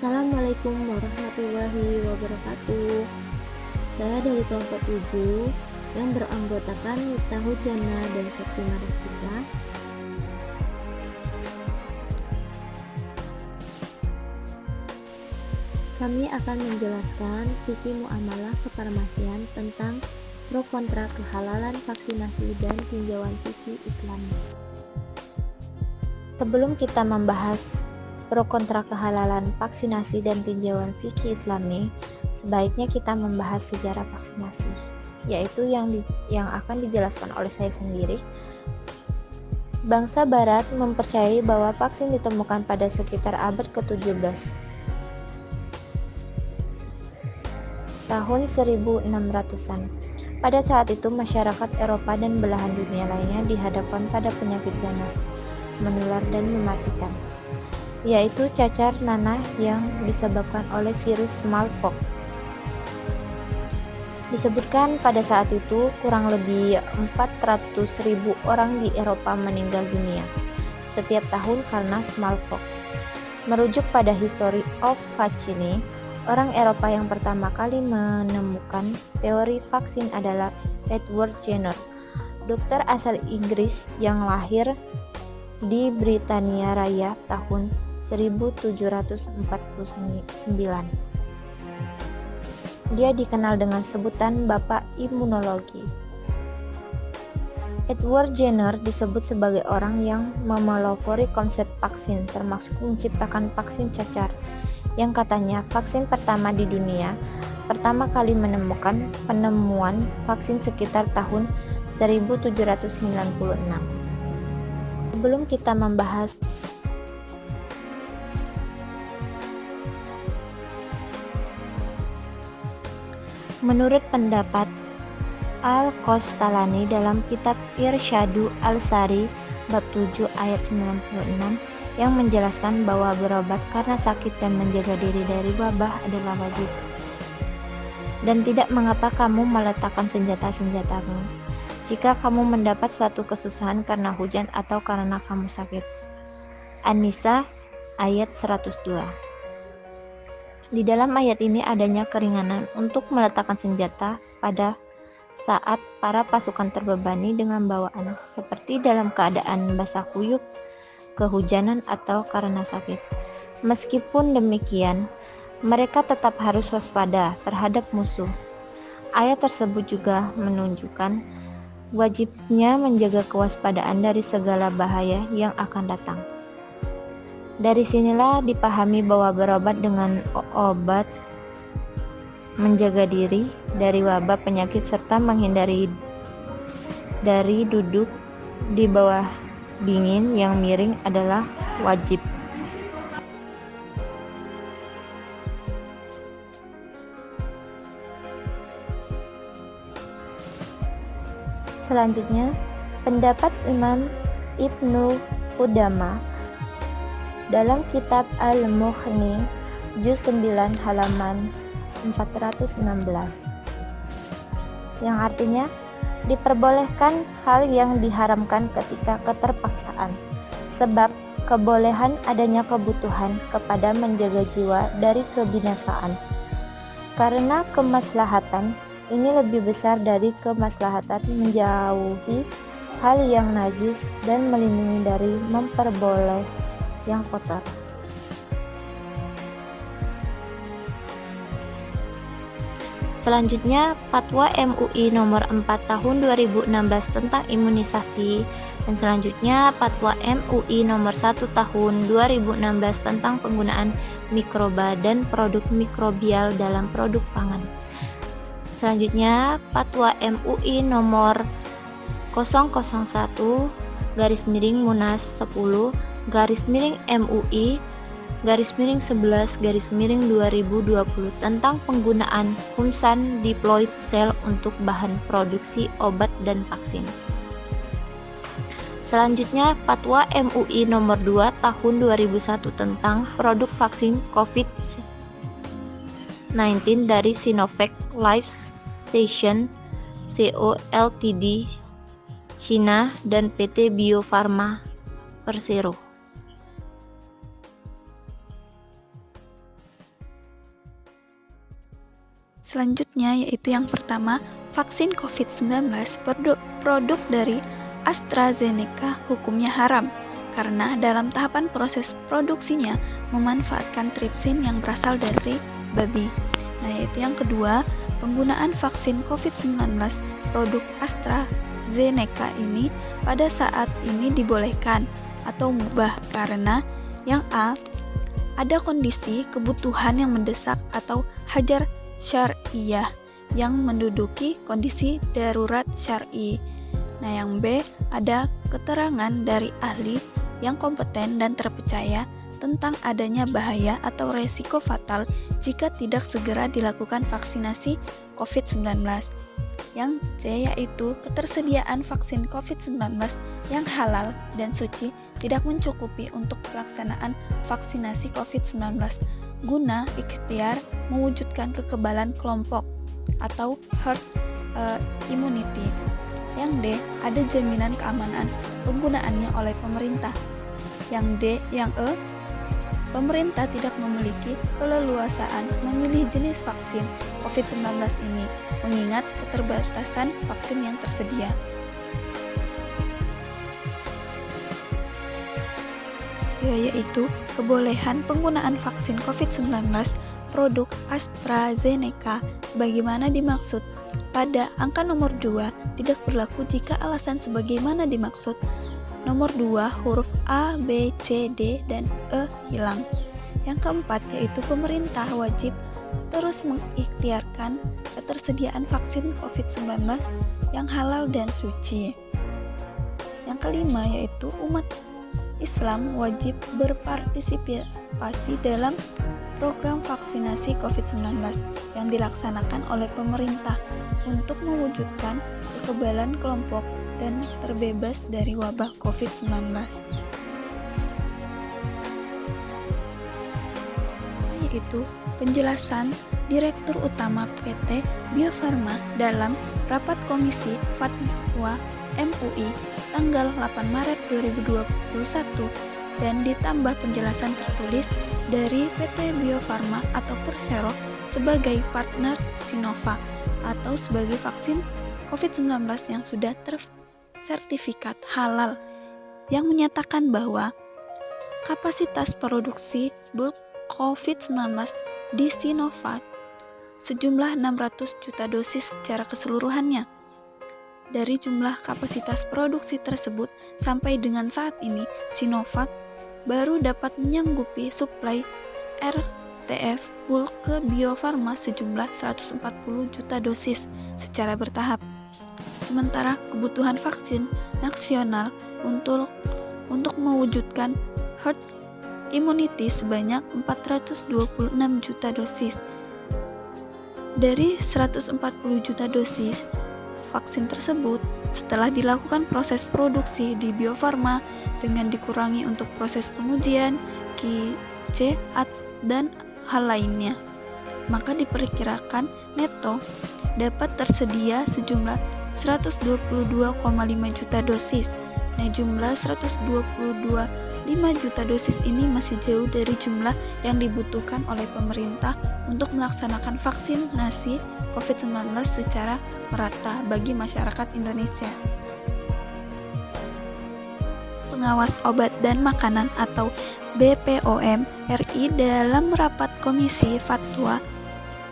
Assalamualaikum warahmatullahi wabarakatuh. Saya dari kelompok 7 yang beranggotakan Miftah Hujana dan Sakti Maristika. Kami akan menjelaskan fikih muamalah kefarmasian tentang pro kontra kehalalan vaksinasi dan tinjauan fikih Islami. Sebelum kita membahas pro kontra kehalalan vaksinasi dan tinjauan fikih Islami, sebaiknya kita membahas sejarah vaksinasi, yaitu yang akan dijelaskan oleh saya sendiri. Bangsa Barat mempercayai bahwa vaksin ditemukan pada sekitar abad ke-17, tahun 1600-an. Pada saat itu, masyarakat Eropa dan belahan dunia lainnya dihadapkan pada penyakit ganas, menular dan mematikan, yaitu cacar nanah yang disebabkan oleh virus smallpox. Disebutkan pada saat itu kurang lebih 400.000 orang di Eropa meninggal dunia setiap tahun karena smallpox. Merujuk pada History of Vaccine, orang Eropa yang pertama kali menemukan teori vaksin adalah Edward Jenner, dokter asal Inggris yang lahir di Britania Raya tahun 1749. Dia dikenal dengan sebutan Bapak Imunologi. Edward Jenner disebut sebagai orang yang memelopori konsep vaksin, termasuk menciptakan vaksin cacar, yang katanya vaksin pertama di dunia, pertama kali menemukan penemuan vaksin sekitar tahun 1796. Sebelum kita membahas menurut pendapat Al-Qastalani dalam kitab Irsyadu Al-Sari bab 7 ayat 96 yang menjelaskan bahwa berobat karena sakit dan menjaga diri dari wabah adalah wajib. Dan tidak mengapa kamu meletakkan senjata-senjatamu jika kamu mendapat suatu kesusahan karena hujan atau karena kamu sakit. An-Nisa ayat 102. Di dalam ayat ini adanya keringanan untuk meletakkan senjata pada saat para pasukan terbebani dengan bawaan, seperti dalam keadaan basah kuyup, kehujanan, atau karena sakit. Meskipun demikian, mereka tetap harus waspada terhadap musuh. Ayat tersebut juga menunjukkan wajibnya menjaga kewaspadaan dari segala bahaya yang akan datang. Dari sinilah dipahami bahwa berobat dengan obat menjaga diri dari wabah penyakit serta menghindari dari duduk di bawah dingin yang miring adalah wajib. Selanjutnya, pendapat Imam Ibnu Qudamah dalam kitab Al-Mughni juz 9 halaman 416, yang artinya diperbolehkan hal yang diharamkan ketika keterpaksaan, sebab kebolehan adanya kebutuhan kepada menjaga jiwa dari kebinasaan, karena kemaslahatan ini lebih besar dari kemaslahatan menjauhi hal yang najis dan melindungi dari memperboleh yang kotor. Selanjutnya, Fatwa MUI nomor 4 tahun 2016 tentang imunisasi, dan selanjutnya Fatwa MUI nomor 1 tahun 2016 tentang penggunaan mikroba dan produk mikrobial dalam produk pangan. Selanjutnya, Fatwa MUI nomor 001/Munas 10 MUI /11/2020 tentang penggunaan humsan diploid sel untuk bahan produksi obat dan vaksin. Selanjutnya, Fatwa MUI nomor 2 tahun 2001 tentang produk vaksin COVID-19 dari Sinovac Life Sciences Co Ltd Cina dan PT Bio Farma Persero. Selanjutnya yaitu yang pertama, vaksin COVID-19 produk dari AstraZeneca hukumnya haram karena dalam tahapan proses produksinya memanfaatkan tripsin yang berasal dari babi. Nah, yaitu yang kedua, penggunaan vaksin COVID-19 produk AstraZeneca ini pada saat ini dibolehkan atau mubah karena yang A, ada kondisi kebutuhan yang mendesak atau hajar syariah yang menduduki kondisi darurat syar'i. Nah, yang B, ada keterangan dari ahli yang kompeten dan terpercaya tentang adanya bahaya atau resiko fatal jika tidak segera dilakukan vaksinasi COVID-19. Yang C, yaitu ketersediaan vaksin COVID-19 yang halal dan suci tidak mencukupi untuk pelaksanaan vaksinasi COVID-19 guna ikhtiar mewujudkan kekebalan kelompok atau herd immunity. Yang D, ada jaminan keamanan penggunaannya oleh pemerintah. Yang E, pemerintah tidak memiliki keleluasaan memilih jenis vaksin COVID-19 ini mengingat keterbatasan vaksin yang tersedia. Yaitu kebolehan penggunaan vaksin COVID-19 produk AstraZeneca sebagaimana dimaksud pada angka nomor 2 tidak berlaku jika alasan sebagaimana dimaksud nomor 2 huruf A, B, C, D, dan E hilang. Yang keempat yaitu pemerintah wajib terus mengikhtiarkan ketersediaan vaksin COVID-19 yang halal dan suci. Yang kelima yaitu umat Islam wajib berpartisipasi dalam program vaksinasi COVID-19 yang dilaksanakan oleh pemerintah untuk mewujudkan kekebalan kelompok dan terbebas dari wabah COVID-19. Yaitu penjelasan Direktur Utama PT Bio Farma dalam rapat Komisi Fatwa MUI tanggal 8 Maret 2021 dan ditambah penjelasan tertulis dari PT Bio Farma atau Persero sebagai partner Sinovac atau sebagai vaksin COVID-19 yang sudah tersertifikat halal yang menyatakan bahwa kapasitas produksi bulk COVID-19 di Sinovac sejumlah 600 juta dosis secara keseluruhannya. Dari jumlah kapasitas produksi tersebut, sampai dengan saat ini, Sinovac baru dapat menyanggupi suplai RTF bulk ke Bio Farma sejumlah 140 juta dosis secara bertahap. Sementara kebutuhan vaksin nasional untuk mewujudkan herd immunity sebanyak 426 juta dosis. Dari 140 juta dosis vaksin tersebut, setelah dilakukan proses produksi di Bio Farma dengan dikurangi untuk proses pengujian, QC, dan hal lainnya, maka diperkirakan neto dapat tersedia sejumlah 122,5 juta dosis. Nah, jumlah 122,5 juta dosis ini masih jauh dari jumlah yang dibutuhkan oleh pemerintah untuk melaksanakan vaksinasi COVID-19 secara merata bagi masyarakat Indonesia. Pengawas Obat dan Makanan atau BPOM RI dalam rapat Komisi Fatwa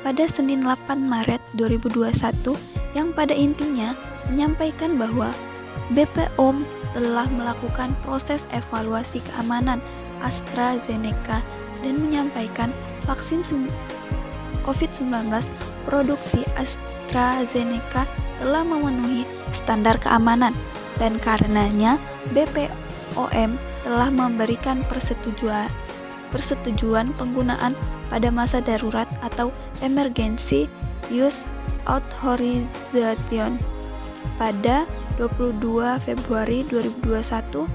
pada Senin 8 Maret 2021 yang pada intinya menyampaikan bahwa BPOM telah melakukan proses evaluasi keamanan AstraZeneca dan menyampaikan vaksin COVID-19 produksi AstraZeneca telah memenuhi standar keamanan dan karenanya BPOM telah memberikan persetujuan penggunaan pada masa darurat atau emergency use authorization pada 22 Februari 2021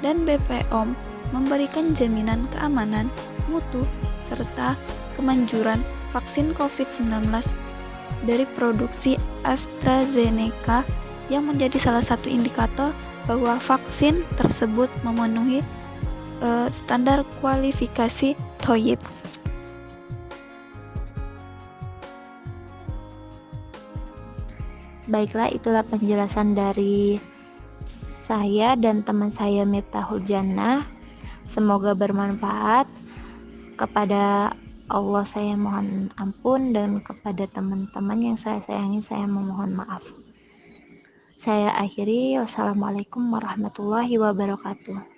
dan BPOM memberikan jaminan keamanan, mutu, serta kemanjuran vaksin COVID-19 dari produksi AstraZeneca yang menjadi salah satu indikator bahwa vaksin tersebut memenuhi standar kualifikasi TOYIP. Baiklah, itulah penjelasan dari saya dan teman saya Miftahul Jannah. Semoga bermanfaat. Kepada Allah saya mohon ampun, dan kepada teman-teman yang saya sayangi saya memohon maaf. Saya akhiri, wassalamualaikum warahmatullahi wabarakatuh.